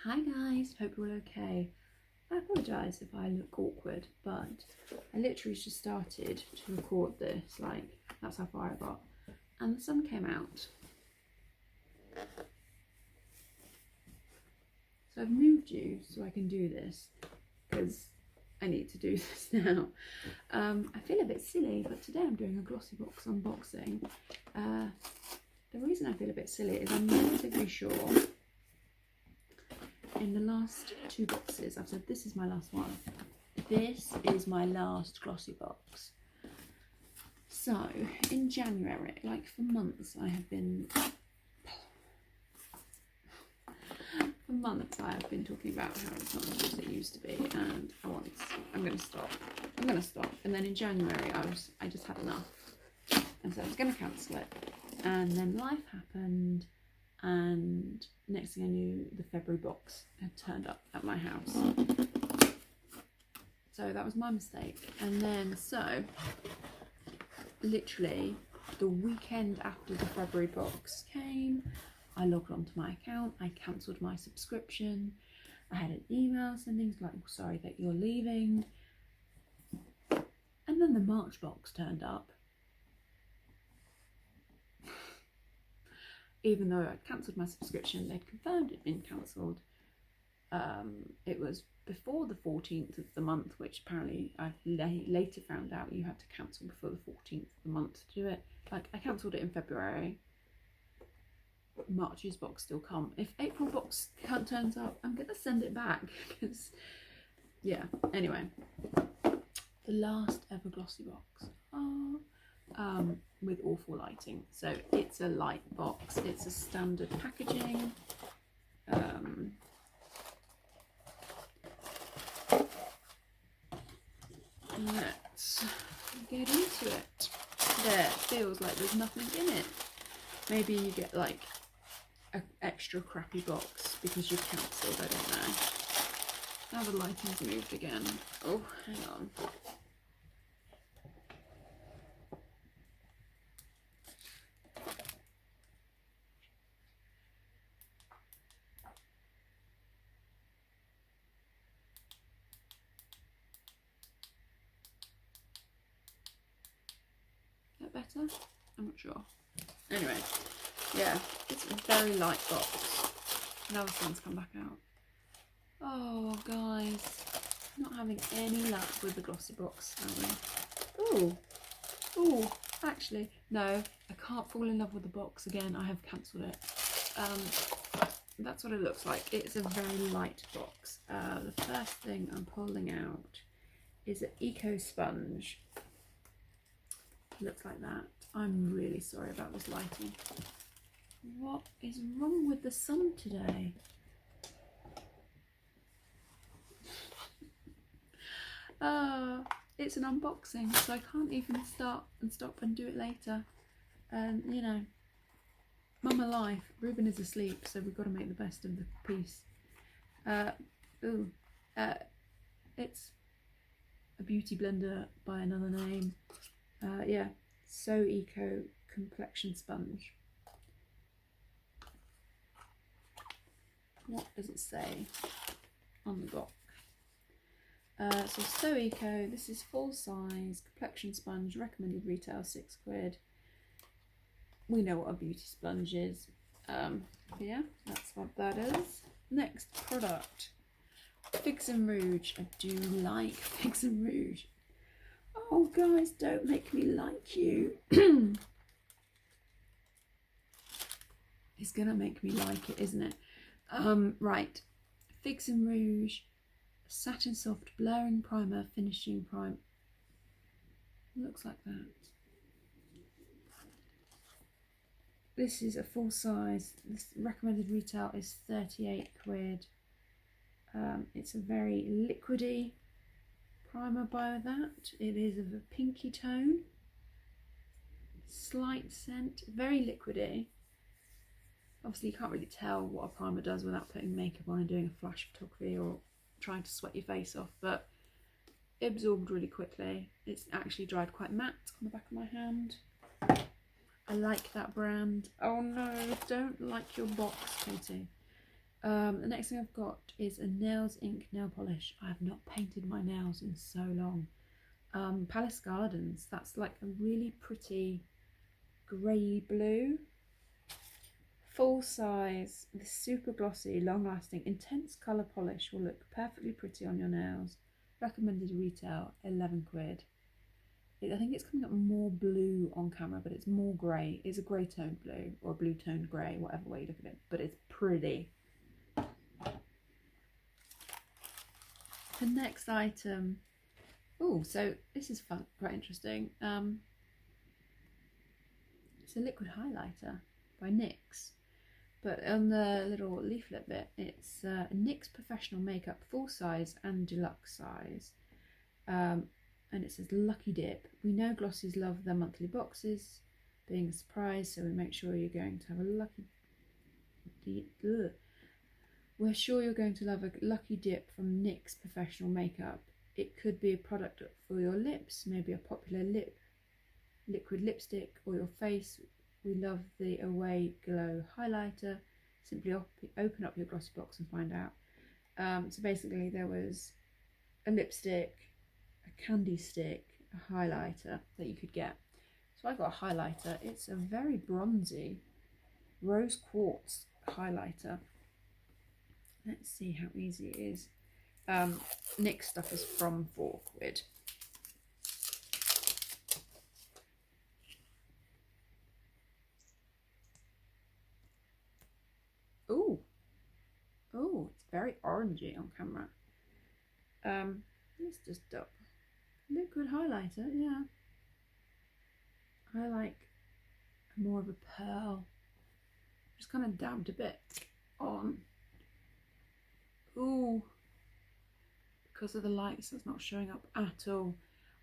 Hi guys, hope you're all okay. I apologise if I look awkward, but I literally just started to record this, like that's how far I got, and the sun came out. So I've moved you so I can do this, because I need to do this now. I feel a bit silly, but today I'm doing a Glossybox unboxing. The reason I feel a bit silly is I'm relatively sure in the last two boxes I've said this is my last one. This is my last Glossybox. So in January, like for months, I have been talking about how it's not as good as it used to be, and I'm gonna stop. And then in January I just had enough, and so I was gonna cancel it, and then life happened, and next thing I knew, the February box had turned up at my house. So that was my mistake. And then so literally the weekend after the February box came, I logged onto my account, I cancelled my subscription, I had an email saying like, sorry that you're leaving. And then the March box turned up. Even though I'd cancelled my subscription, they'd confirmed it'd been cancelled. It was before the 14th of the month, which apparently I later found out you had to cancel before the 14th of the month to do it. Like, I cancelled it in February. March's box still come. If April box turns up, I'm gonna send it back, because yeah, anyway, the last ever Glossybox. With awful lighting. So it's a light box, it's a standard packaging. Let's get into it. There, feels like there's nothing in it. Maybe you get like an extra crappy box because you cancelled, I don't know. Now the lighting's moved again. Oh, hang on. Better? I'm not sure. Anyway, yeah, it's a very light box. Now the sun's come back out. Oh, guys, not having any luck with the Glossybox, are we? Ooh, actually, no, I can't fall in love with the box again. I have cancelled it. That's what it looks like. It's a very light box. The first thing I'm pulling out is an Eco Sponge. Looks like that. I'm really sorry about this lighting. What is wrong with the sun today? It's an unboxing, so I can't even start and stop and do it later. And you know, mama life. Ruben is asleep, so we've got to make the best of the piece. It's a beauty blender by another name. Yeah, So Eco Complexion Sponge. What does it say on the box? So Eco, this is full size complexion sponge, recommended retail £6. We know what a beauty sponge is. Yeah, that's what that is. Next product, Fix and Rouge. I do like Fix and Rouge. Oh, guys, don't make me like you. It's gonna make me like it, isn't it? Right. Fix and Rouge Satin Soft Blurring Primer Finishing Prime. Looks like that. This is a full size. This recommended retail is £38. It's a very liquidy primer by that. It is of a pinky tone, slight scent, very liquidy. Obviously you can't really tell what a primer does without putting makeup on and doing a flash photography or trying to sweat your face off, but it absorbed really quickly. It's actually dried quite matte on the back of my hand. I like that brand. Oh no, don't like your box, Katy. The next thing I've got is a Nails Ink nail polish. I have not painted my nails in so long. Palace Gardens, that's like a really pretty grey blue. Full size, this super glossy, long lasting, intense colour polish will look perfectly pretty on your nails. Recommended retail, 11 quid. I think it's coming up more blue on camera, but it's more grey. It's a grey toned blue or a blue toned grey, whatever way you look at it, but it's pretty. The next item, oh, so this is fun, quite interesting. It's a liquid highlighter by NYX, but on the little leaflet bit, it's NYX Professional Makeup full size and deluxe size. And it says Lucky Dip. We know glossies love their monthly boxes being a surprise, so we make sure you're going to have a lucky dip. We're sure you're going to love a Lucky Dip from NYX Professional Makeup. It could be a product for your lips, maybe a popular liquid lipstick, or your face. We love the Away Glow highlighter. Simply open up your Glossybox and find out. So basically there was a lipstick, a candy stick, a highlighter that you could get. So I got a highlighter. It's a very bronzy rose quartz highlighter. Let's see how easy it is. NYX stuff is from 4 quid. Ooh, oh, it's very orangey on camera. Let's just up. Liquid highlighter, yeah. I like more of a pearl. Just kind of dabbed a bit on. Ooh, because of the lights, it's not showing up at all.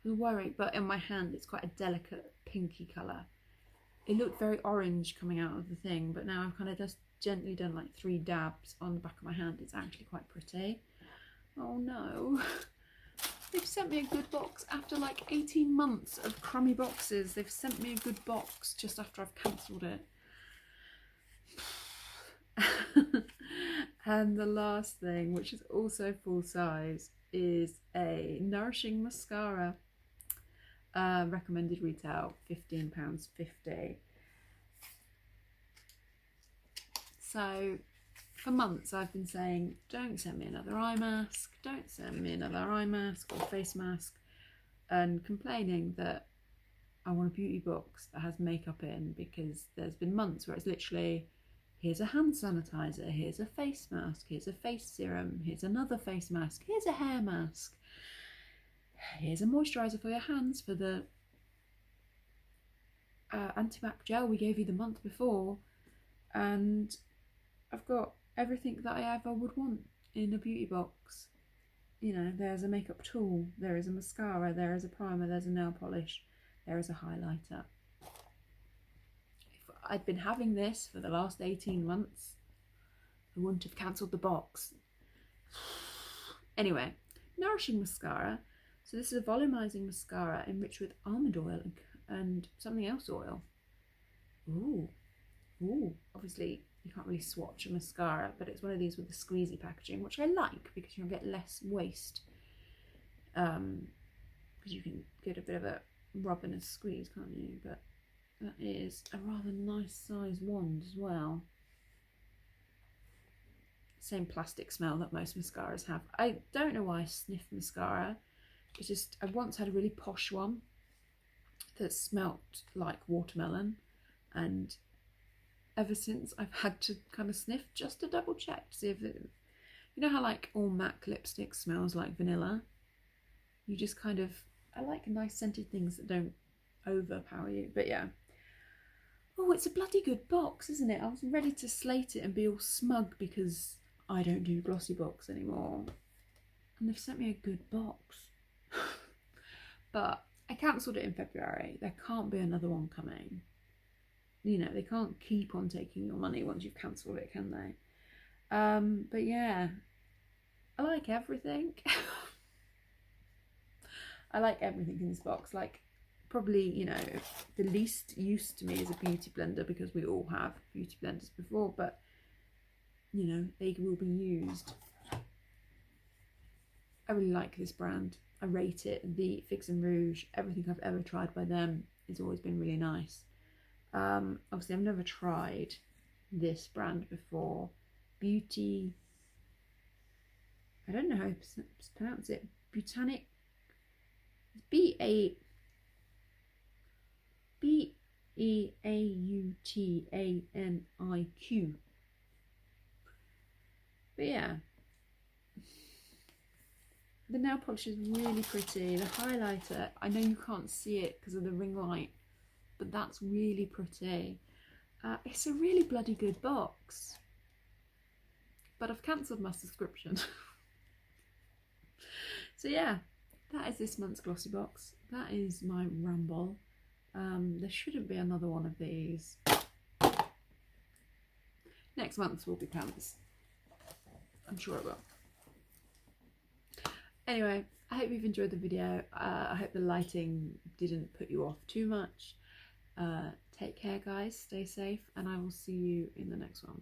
I was worried, but in my hand, it's quite a delicate pinky colour. It looked very orange coming out of the thing, but now I've kind of just gently done like 3 dabs on the back of my hand. It's actually quite pretty. Oh no. They've sent me a good box after like 18 months of crummy boxes. They've sent me a good box just after I've cancelled it. And the last thing, which is also full size, is a Nourishing Mascara. Recommended retail, £15.50. So for months I've been saying, don't send me another eye mask, don't send me another eye mask or face mask, and complaining that I want a beauty box that has makeup in, because there's been months where it's literally, here's a hand sanitizer, here's a face mask, here's a face serum, here's another face mask, here's a hair mask, here's a moisturiser for your hands for the anti-bac gel we gave you the month before, and I've got everything that I ever would want in a beauty box. You know, there's a makeup tool, there is a mascara, there is a primer, there's a nail polish, there is a highlighter. If I'd been having this for the last 18 months, I wouldn't have cancelled the box. Anyway, Nourishing Mascara. So this is a volumizing mascara enriched with almond oil and something else oil. Ooh, ooh. Obviously, you can't really swatch a mascara, but it's one of these with the squeezy packaging, which I like because you'll get less waste. Because you can get a bit of a rub and a squeeze, can't you? But that is a rather nice size wand as well. Same plastic smell that most mascaras have. I don't know why I sniff mascara. It's just, I once had a really posh one that smelt like watermelon, and ever since I've had to kind of sniff just to double check to see if it, you know how like all MAC lipstick smells like vanilla? You just kind of, I like nice scented things that don't overpower you, but yeah. Oh, it's a bloody good box, isn't it? I was ready to slate it and be all smug because I don't do Glossybox anymore. And they've sent me a good box. But I cancelled it in February. There can't be another one coming. You know, they can't keep on taking your money once you've cancelled it, can they? But yeah, I like everything. I like everything in this box. Like, probably, you know, the least use to me is a beauty blender, because we all have beauty blenders before, but you know, they will be used. I really like this brand. I rate it. The Fix and Rouge, everything I've ever tried by them has always been really nice. Obviously I've never tried this brand before. Beauty, I don't know how to pronounce it. Botanic, B-E-A-U-T-A-N-I-Q. But yeah, the nail polish is really pretty. The highlighter, I know you can't see it because of the ring light, but that's really pretty. It's a really bloody good box, but I've cancelled my subscription. So yeah, that is this month's Glossybox. That is my ramble. There shouldn't be another one of these. Next month's will be pants. I'm sure it will. Anyway, I hope you've enjoyed the video. I hope the lighting didn't put you off too much. Take care, guys. Stay safe, and I will see you in the next one.